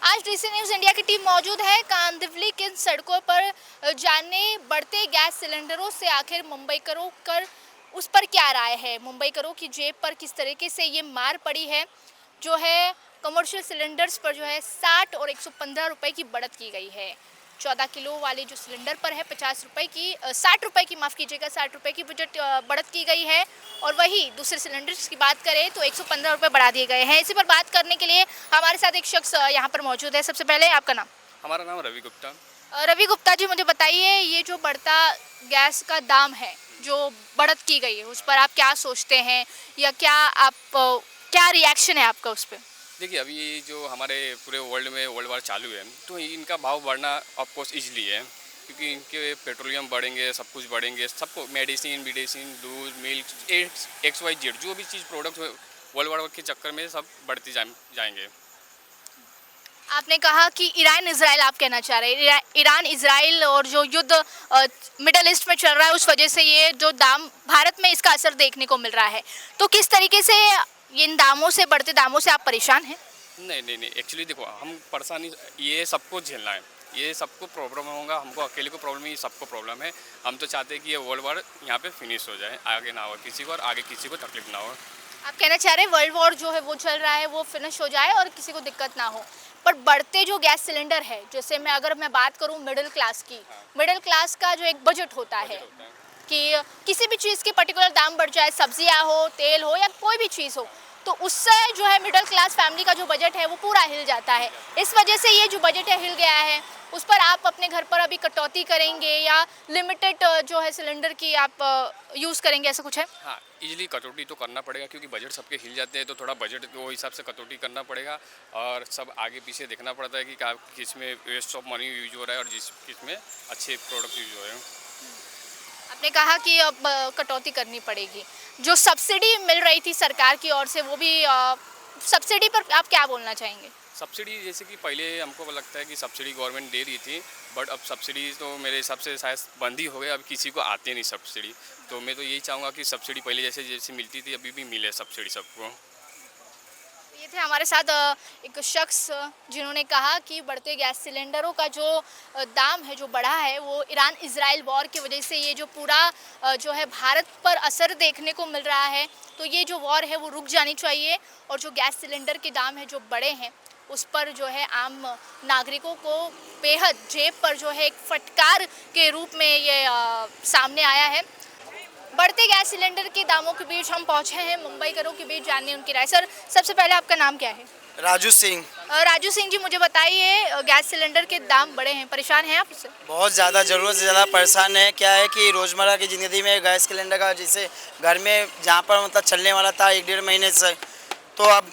आज DC news India की team मौजूद है कांदिवली की सड़कों पर जानने बढ़ते गैस सिलेंडरों से आखिर मुंबईकरों कर उस पर क्या राय है। मुंबईकरों की जेब पर किस तरीके से ये मार पड़ी है। जो है कमर्शियल सिलेंडर्स पर जो है 60 और 115 रुपए की बढ़त की गई है। 14 किलो वाले जो सिलेंडर पर है 50 रुपए की 60 रुपए की माफ़ कीजिएगा 60 रुपए की बजट बढ़त की गई है। और वही दूसरे सिलेंडर्स की बात करें तो 115 रुपए बढ़ा दिए गए हैं। इसी पर बात करने के लिए हमारे साथ एक शख्स यहाँ पर मौजूद है। सबसे पहले आपका नाम? हमारा नाम रवि गुप्ता। रवि गुप्ता जी, मुझे बताइए ये जो बढ़ता गैस का दाम है, जो बढ़त की गई है, उस पर आप क्या सोचते हैं या क्या रिएक्शन है आपका उस पर? देखिए, अभी जो हमारे पूरे वर्ल्ड में वर्ल्ड वार चालू है तो इनका भाव बढ़ना ऑफकोर्स इजली है, क्योंकि इनके पेट्रोलियम बढ़ेंगे, सब कुछ बढ़ेंगे, सबको मेडिसिन दूध मिल्क एक्स वाई जेड जो भी चीज़ प्रोडक्ट वर्ल्ड वार के चक्कर में सब बढ़ते जाएंगे। आपने कहा कि ईरान इजराइल, आप कहना चाह रहे हैं ईरान इजराइल और जो युद्ध मिडल ईस्ट में चल रहा है उस वजह से ये जो दाम भारत में इसका असर देखने को मिल रहा है। तो किस तरीके से इन दामों से, बढ़ते दामों से आप परेशान हैं? नहीं, एक्चुअली देखो, हम परेशानी ये सबको झेलना है, ये सबको प्रॉब्लम होगा, हमको अकेले को प्रॉब्लम नहीं, सबको प्रॉब्लम है। हम तो चाहते हैं कि ये वर्ल्ड वार यहाँ पे फिनिश हो जाए, आगे ना हो किसी को और आगे किसी को तकलीफ ना हो। आप कहना चाह रहे हैं वर्ल्ड वॉर जो है वो चल रहा है वो फिनिश हो जाए और किसी को दिक्कत ना हो। पर बढ़ते जो गैस सिलेंडर है, जैसे अगर मैं बात करूं मिडिल क्लास की, मिडिल क्लास का जो एक बजट होता है कि किसी भी चीज़ के पर्टिकुलर दाम बढ़ जाए, सब्जियां हो, तेल हो या कोई भी चीज़ हो, तो उससे जो है मिडिल क्लास फैमिली का जो बजट है वो पूरा हिल जाता है। इस वजह से ये जो बजट है हिल गया है। उस पर आप अपने घर पर अभी कटौती करेंगे या लिमिटेड जो है सिलेंडर की आप यूज़ करेंगे, ऐसा कुछ है? हाँ, इजीली कटौती तो करना पड़ेगा, क्योंकि बजट सबके हिल जाते हैं, तो थोड़ा बजट वो हिसाब से कटौती करना पड़ेगा और सब आगे पीछे देखना पड़ता है कि किस में वेस्ट ऑफ मनी यूज हो रहा है और किस में अच्छे प्रोडक्ट यूज हो रहे हैं। आपने कहा कि अब कटौती करनी पड़ेगी। जो सब्सिडी मिल रही थी सरकार की ओर से वो भी सब्सिडी पर आप क्या बोलना चाहेंगे? सब्सिडी जैसे कि पहले हमको लगता है कि सब्सिडी गवर्नमेंट दे रही थी, बट अब सब्सिडी तो मेरे हिसाब से शायद बंद ही हो गए, अब किसी को आते नहीं सब्सिडी। तो मैं तो यही चाहूँगा कि सब्सिडी पहले जैसे जैसे मिलती थी अभी भी मिले सब्सिडी सबको। ये थे हमारे साथ एक शख्स जिन्होंने कहा कि बढ़ते गैस सिलेंडरों का जो दाम है, जो बढ़ा है, वो ईरान इजराइल वॉर की वजह से ये जो पूरा जो है भारत पर असर देखने को मिल रहा है। तो ये जो वॉर है वो रुक जानी चाहिए और जो गैस सिलेंडर के दाम है जो बढ़े हैं उस पर जो है आम नागरिकों को बेहद जेब पर जो है एक फटकार के रूप में ये सामने आया है। बढ़ते गैस सिलेंडर के दामों के बीच हम पहुंचे हैं मुंबईकरों के बीच जानने उनकी राय। सर, सबसे पहले आपका नाम क्या है? राजू सिंह। राजू सिंह जी, मुझे बताइए गैस सिलेंडर के दाम बढ़े हैं, परेशान हैं आप उससे? बहुत ज़्यादा, ज़रूरत से ज़्यादा परेशान है। क्या है कि रोज़मर्रा की ज़िंदगी में गैस सिलेंडर का जैसे घर में जहाँ पर मतलब चलने वाला था 1-1.5 महीने से, तो अब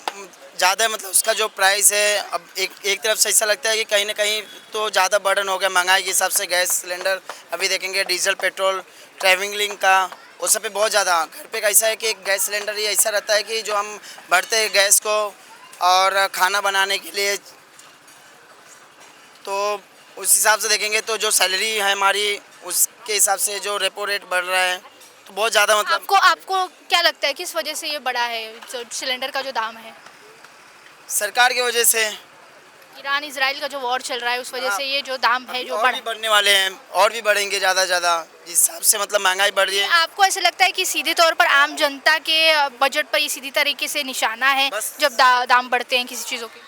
ज़्यादा मतलब उसका जो प्राइस है अब एक तरफ से ऐसा लगता है कि कहीं ना कहीं तो ज़्यादा बर्डन हो गया महंगाई के हिसाब से। गैस सिलेंडर अभी देखेंगे डीजल पेट्रोल ट्रैवलिंग का वो सब पे बहुत ज़्यादा। घर पे कैसा है कि गैस सिलेंडर ही ऐसा रहता है कि जो हम भरते गैस को और खाना बनाने के लिए, तो उस हिसाब से देखेंगे तो जो सैलरी है हमारी उसके हिसाब से जो रेपो रेट बढ़ रहा है तो बहुत ज़्यादा मतलब। आपको क्या लगता है किस वजह से ये बढ़ा है जो सिलेंडर का जो दाम है? सरकार की वजह से, ईरान इजराइल का जो वॉर चल रहा है उस वजह से ये जो दाम है जो और भी बढ़ने वाले हैं और भी बढ़ेंगे ज़्यादा ज़्यादा, जिस हिसाब से मतलब महंगाई बढ़ रही है। आपको ऐसा लगता है कि सीधे तौर पर आम जनता के बजट पर ये सीधी तरीके से निशाना है जब दाम बढ़ते हैं किसी चीज़ों के?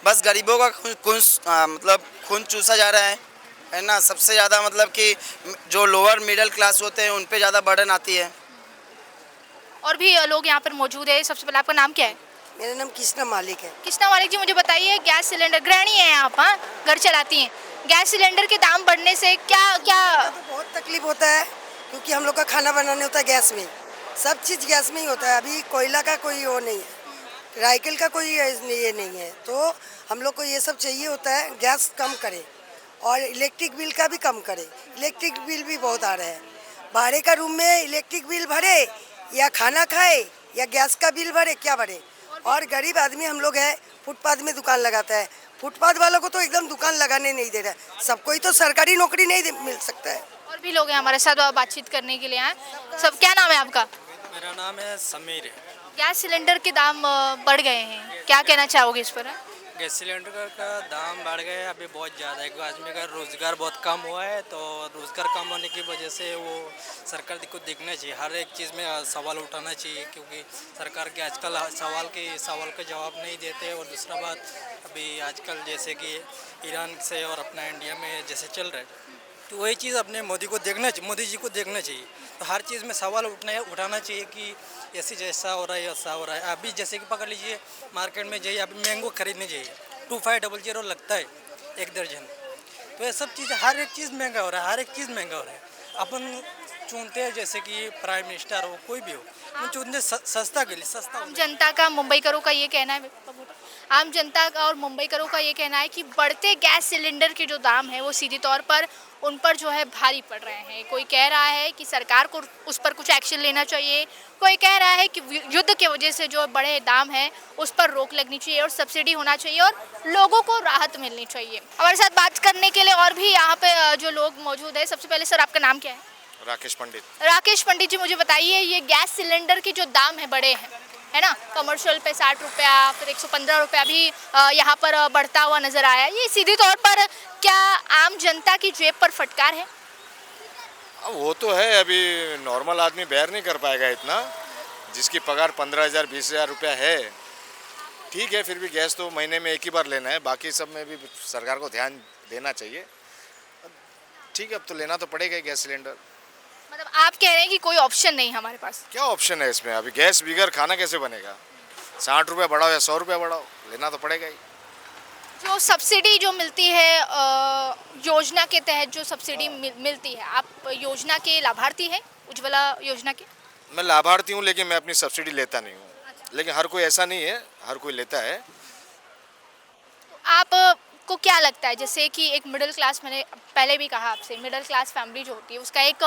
बस गरीबों का मतलब खून चूसा जा रहा है ना। सबसे ज़्यादा मतलब कि जो लोअर मिडिल क्लास होते हैं उन पे ज़्यादा बर्डन आती है। और भी लोग यहाँ पर मौजूद है। सबसे पहले आपका नाम क्या है? मेरा नाम कृष्णा मालिक है। कृष्णा मालिक जी, मुझे बताइए गैस सिलेंडर गृहिणी हैं आप, हाँ, घर चलाती हैं, गैस सिलेंडर के दाम बढ़ने से क्या तो बहुत तकलीफ होता है, क्योंकि हम लोग का खाना बनाने होता है गैस में, सब चीज़ गैस में ही होता है। अभी कोयला का कोई वो नहीं है, राइकिल का कोई ये नहीं है, तो हम लोग को ये सब चाहिए होता है। गैस कम करे और इलेक्ट्रिक बिल का भी कम करे। इलेक्ट्रिक बिल भी बहुत आ रहा है, भाड़े का रूम में इलेक्ट्रिक बिल भरे या खाना खाए या गैस का बिल भरे, क्या भरे। और गरीब आदमी हम लोग हैं, फुटपाथ में दुकान लगाता है, फुटपाथ वालों को तो एकदम दुकान लगाने नहीं दे रहा है। सबको ही तो सरकारी नौकरी नहीं मिल सकता है। और भी लोग हैं हमारे साथ बातचीत करने के लिए आए। सब, क्या नाम है आपका? मेरा नाम है समीर। गैस सिलेंडर के दाम बढ़ गए हैं, क्या कहना चाहोगे इस पर? गैस सिलेंडर का दाम बढ़ गया है अभी बहुत ज़्यादा है, क्योंकि आदमी का रोज़गार बहुत कम हुआ है। तो रोज़गार कम होने की वजह से वो सरकार को देखना चाहिए, हर एक चीज़ में सवाल उठाना चाहिए, क्योंकि सरकार के आजकल सवाल का जवाब नहीं देते। और दूसरा बात, अभी आजकल जैसे कि ईरान से और अपना इंडिया में जैसे चल रहा है, तो वही चीज़ अपने मोदी जी को देखना चाहिए। तो हर चीज़ में सवाल उठाना चाहिए कि ऐसे जैसा हो रहा है ऐसा हो रहा है। अभी जैसे कि पकड़ लीजिए, मार्केट में जाइए, अभी मैंगो खरीदने जाइए 2500 लगता है एक दर्जन। तो ये सब चीज़, हर एक चीज़ महंगा हो रहा है, हर एक चीज़ महंगा हो रहा है। अपन चुनते हैं जैसे कि प्राइम मिनिस्टर हो, कोई भी हो, हम चुनते सस्ता के लिए, सस्ता आम जनता का, मुंबईकरों का ये कहना है, आम जनता का और मुंबईकरों का ये कहना है कि बढ़ते गैस सिलेंडर के जो दाम है वो सीधे तौर पर उन पर जो है भारी पड़ रहे हैं। कोई कह रहा है कि सरकार को उस पर कुछ एक्शन लेना चाहिए, कोई कह रहा है कि युद्ध की वजह से जो बड़े दाम है उस पर रोक लगनी चाहिए और सब्सिडी होना चाहिए और लोगों को राहत मिलनी चाहिए। हमारे साथ बात करने के लिए और भी यहाँ पे जो लोग मौजूद है। सबसे पहले सर, आपका नाम क्या है? राकेश पंडित। राकेश पंडित जी, मुझे बताइए, ये गैस सिलेंडर के जो दाम है बड़े हैं, है ना, कमर्शियल पे 60 रुपया, फिर 115 रुपया भी यहाँ पर बढ़ता हुआ नजर आया। ये सीधे तौर पर क्या आम जनता की जेब पर फटकार है? वो तो है, अभी नॉर्मल आदमी बेयर नहीं कर पाएगा इतना। जिसकी पगार 15,000 20,000 रुपया है, ठीक है, फिर भी गैस तो महीने में एक ही बार लेना है, बाकी सब में भी सरकार को ध्यान देना चाहिए। ठीक है, अब तो लेना तो पड़ेगा गैस सिलेंडर। मतलब आप कह रहे हैं कि कोई ऑप्शन नहीं हमारे पास? क्या ऑप्शन है इसमें? अभी गैस बिगर खाना कैसे बनेगा? 60 रुपया बढ़ाओ या 100 रुपया बढ़ाओ, लेना तो पड़ेगा ही। जो सब्सिडी जो मिलती है, योजना के तहत जो सब्सिडी मिलती है, आप योजना के लाभार्थी हैं, उज्ज्वला योजना के? मैं लाभार्थी हूँ, लेकिन मैं अपनी सब्सिडी लेता नहीं हूँ। लेकिन हर कोई ऐसा नहीं है, हर कोई लेता है। तो आपको क्या लगता है, जैसे कि एक मिडिल क्लास, मैंने पहले भी कहा आपसे, मिडिल क्लास फैमिली जो होती है उसका एक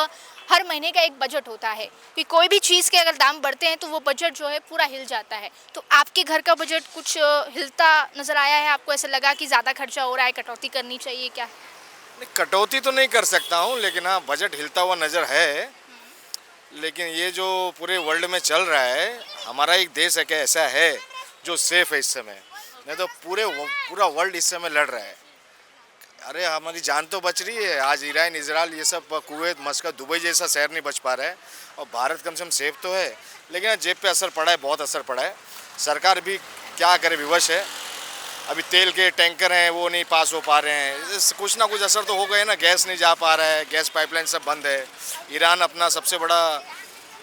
हर महीने का एक बजट होता है कि कोई भी चीज़ के अगर दाम बढ़ते हैं तो वो बजट जो है पूरा हिल जाता है। तो आपके घर का बजट कुछ हिलता नज़र आया है? आपको ऐसा लगा कि ज़्यादा खर्चा हो रहा है, कटौती करनी चाहिए क्या? नहीं, कटौती तो नहीं कर सकता हूँ, लेकिन हाँ, बजट हिलता हुआ नज़र है। लेकिन ये जो पूरे वर्ल्ड में चल रहा है, हमारा एक देश है क्या ऐसा है जो सेफ है इस समय? नहीं तो पूरा वर्ल्ड इस समय लड़ रहा है। अरे हमारी जान तो बच रही है। आज ईरान, इजराइल, ये सब, कुवैत, मस्कत, दुबई जैसा शहर नहीं बच पा रहा है, और भारत कम से कम सेफ तो है। लेकिन जेब पे असर पड़ा है, बहुत असर पड़ा है। सरकार भी क्या करे, विवश है। अभी तेल के टैंकर हैं, वो नहीं पास हो पा रहे हैं। कुछ ना कुछ असर तो हो गए ना, गैस नहीं जा पा रहा है, गैस पाइपलाइन सब बंद है। ईरान अपना सबसे बड़ा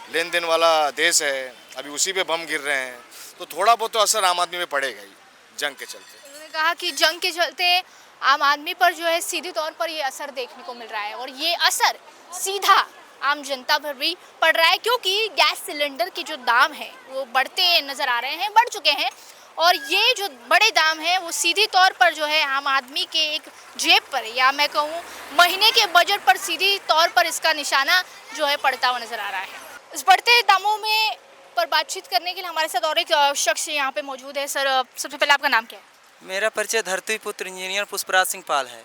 लेन देन वाला देश है, अभी उसी पे बम गिर रहे हैं। तो थोड़ा बहुत तो असर आम आदमी पे पड़ेगा ही, जंग के चलते। उन्होंने कहा कि जंग के चलते आम आदमी पर जो है सीधे तौर पर ये असर देखने को मिल रहा है, और ये असर सीधा आम जनता पर भी पड़ रहा है, क्योंकि गैस सिलेंडर के जो दाम हैं वो बढ़ते नज़र आ रहे हैं, बढ़ चुके हैं। और ये जो बड़े दाम हैं वो सीधे तौर पर जो है आम आदमी के एक जेब पर, या मैं कहूँ महीने के बजट पर सीधी तौर पर इसका निशाना जो है पड़ता हुआ नज़र आ रहा है। इस बढ़ते दामों में पर बातचीत करने के लिए हमारे साथ और एक शख्स यहाँ पे मौजूद है। सर, सबसे पहले आपका नाम क्या है? मेरा परिचय धरती पुत्र इंजीनियर पुष्पराज सिंह पाल है।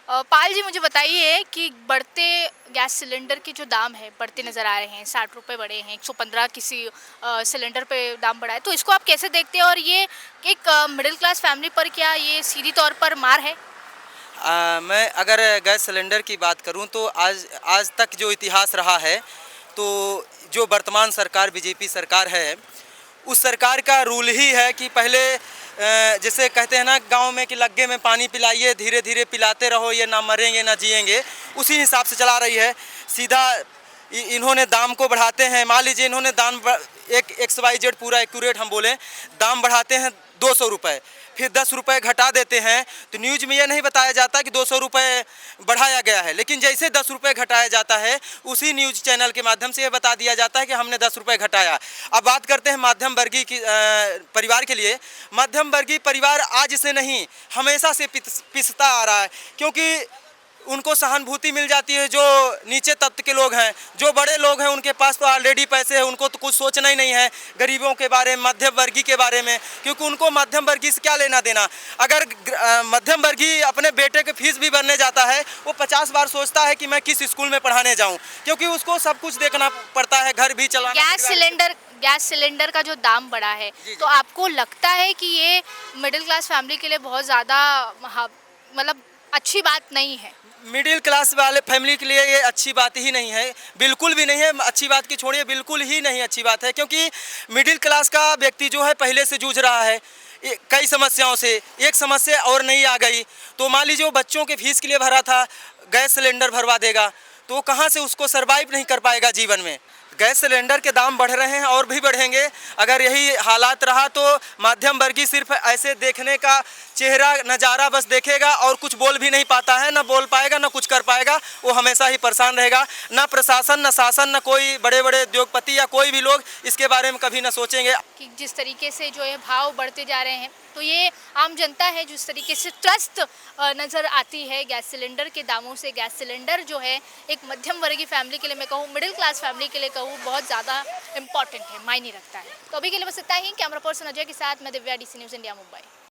पाल जी, मुझे बताइए कि बढ़ते गैस सिलेंडर के जो दाम है बढ़ते नज़र आ रहे हैं, 60 रुपये बढ़े हैं, 115 किसी सिलेंडर पे दाम बढ़ा है, तो इसको आप कैसे देखते हैं? और ये एक मिडिल क्लास फैमिली पर क्या ये सीधी तौर पर मार है? मैं अगर गैस सिलेंडर की बात करूं तो आज तक जो इतिहास रहा है, तो जो वर्तमान सरकार बीजेपी सरकार है, उस सरकार का रूल ही है कि पहले जैसे कहते हैं ना गांव में कि लग्गे में पानी पिलाइए, धीरे धीरे पिलाते रहो, ये ना मरेंगे ना जिएंगे, उसी हिसाब से चला रही है। सीधा इन्होंने दाम को बढ़ाते हैं। मान लीजिए इन्होंने दाम एक XYZ पूरा एक्यूरेट हम बोलें, दाम बढ़ाते हैं 200 रुपये, फिर 10 रुपये घटा देते हैं। तो न्यूज़ में ये नहीं बताया जाता कि 200 रुपये बढ़ाया गया है, लेकिन जैसे 10 रुपये घटाया जाता है उसी न्यूज़ चैनल के माध्यम से ये बता दिया जाता है कि हमने 10 रुपये घटाया। अब बात करते हैं मध्यम वर्गीय की परिवार के लिए। मध्यम वर्गीय परिवार आज से नहीं, हमेशा से पिसता आ रहा है, क्योंकि उनको सहानुभूति मिल जाती है। जो नीचे तत्व के लोग हैं, जो बड़े लोग हैं, उनके पास तो ऑलरेडी पैसे हैं, उनको तो कुछ सोचना ही नहीं है गरीबों के बारे में, मध्यम वर्गीय के बारे में, क्योंकि उनको मध्यम वर्गीय से क्या लेना देना। अगर मध्यम वर्गीय अपने बेटे के फीस भी भरने जाता है, वो 50 बार सोचता है कि मैं किस स्कूल में पढ़ाने जाऊँ, क्योंकि उसको सब कुछ देखना पड़ता है, घर भी चलाना। गैस सिलेंडर का जो दाम बढ़ा है, तो आपको लगता है कि ये मिडिल क्लास फैमिली के लिए बहुत ज़्यादा मतलब अच्छी बात नहीं है? मिडिल क्लास वाले फैमिली के लिए ये अच्छी बात ही नहीं है, बिल्कुल भी नहीं है। अच्छी बात की छोड़िए, बिल्कुल ही नहीं अच्छी बात है, क्योंकि मिडिल क्लास का व्यक्ति जो है पहले से जूझ रहा है कई समस्याओं से। एक समस्या और नहीं आ गई तो मान लीजिए वो बच्चों के फीस के लिए भरा था, गैस सिलेंडर भरवा देगा तो कहाँ से उसको सरवाइव नहीं कर पाएगा जीवन में। गैस सिलेंडर के दाम बढ़ रहे हैं और भी बढ़ेंगे। अगर यही हालात रहा तो मध्यम वर्गीय सिर्फ ऐसे देखने का चेहरा नज़ारा बस देखेगा और कुछ बोल भी नहीं पाता है, ना बोल पाएगा ना कुछ कर पाएगा। वो हमेशा ही परेशान रहेगा। ना प्रशासन ना शासन ना कोई बड़े बड़े उद्योगपति या कोई भी लोग इसके बारे में कभी ना सोचेंगे। कि जिस तरीके से जो है भाव बढ़ते जा रहे हैं, तो ये आम जनता है जिस तरीके से त्रस्त नज़र आती है गैस सिलेंडर के दामों से। गैस सिलेंडर जो है एक मध्यम वर्गीय फैमिली के लिए, मैं कहूँ मिडिल क्लास फैमिली के लिए कहूँ, बहुत ज़्यादा इंपॉर्टेंट है, मायने रखता है। तो अभी के लिए बस इतना ही। कैमरा पर्सन अजय के साथ मैं Divya, DC news India, Mumbai.